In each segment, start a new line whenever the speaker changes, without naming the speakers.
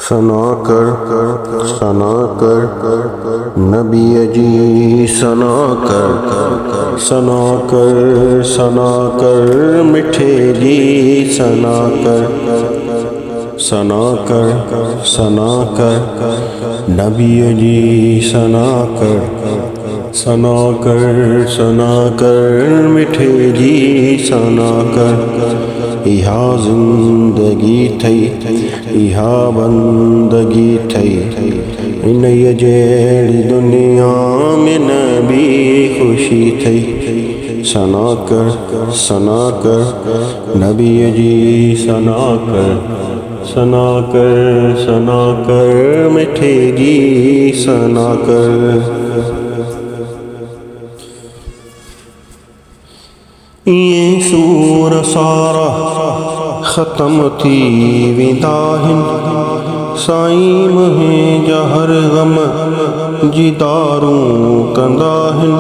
सना कर नबी जी सना कर मिठे जी सना कर नबी जी सना कर मिठे जी सना कर इहा जिंदगी थई इहा बंदगी थई इन जहिड़ी दुनिया में नबी खुशी थई सना कर नबी जी सना कर मिठे जी सना कर ये सूर सारा ख़त्म थी विदाहिन साईं महे जहर गम जिदारू कंदाहिन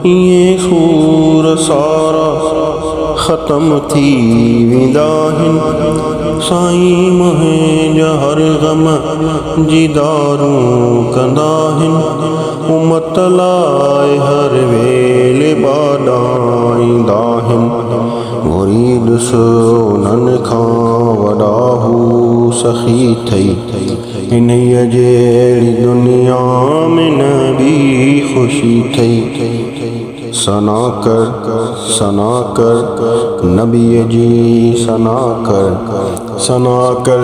ये सूर सारा ख़त्म थी विदाहिन साईं महे जहर गम जिदारू कंदाहिन उमत लाए हर वेले बाडाईंदाहिन मुरीद सोनन खां वडाहू सखी थई इन जहिड़ी दुनिया में नबी खुशी थई सना कर नबी जी सना कर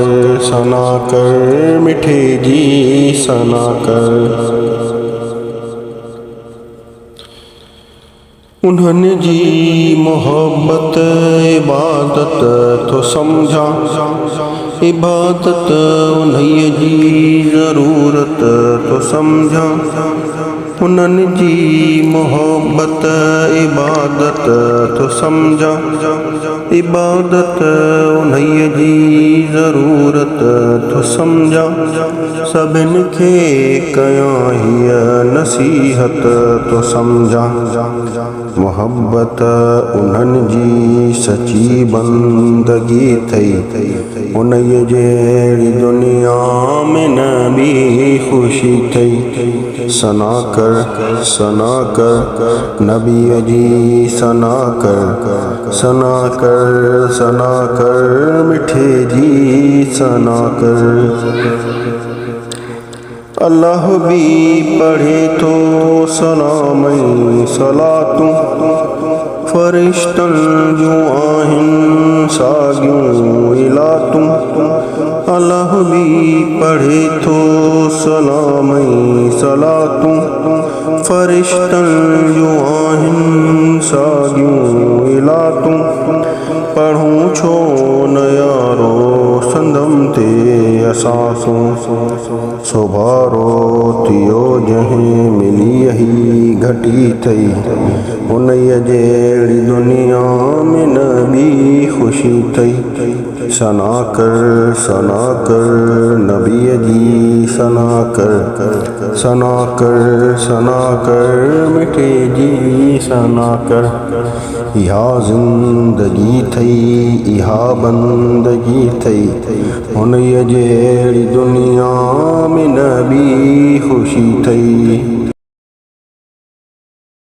मिठे जी सना कर उन्हनि जी मोहब्बत इबादत तो समझा इबादत उन्हीं जी ज़रूरत तो समझा उन्हनि जी मोहब्बत इबादत तो समझा इबादत उन्हीं जी ज़रूरत तो समझा सभिनि खे कयां हीअ नसीहत तो समझा मोहब्बत उन्हनि जी सची बंदगी थई उन्हीं जहिड़ी दुनिया में नबी खुशी थई सना कर नबी जी सना कर मिठे जी सना कर अल्लाह भी पढ़े तो सलाम सलातूं फरिश्तन जो आहिन सागियूं इलातूं अल्लाह भी पढ़े तो सलाम सलातूं फरिश्तन जो आहिन सागियूं इलातूं पढ़ूं छो न यारो संदम ते असासूं सुभारो थियो जहीं मिली ही घटी थई उन्हीं जहिड़ी दुनिया में नबी खुशी थई सना कर नबी जी सना कर मिठे जी सना कर इहा जिंदगी थई इहा बंदगी थई उन्हीं जहिड़ी दुनिया में नबी खुशी थई।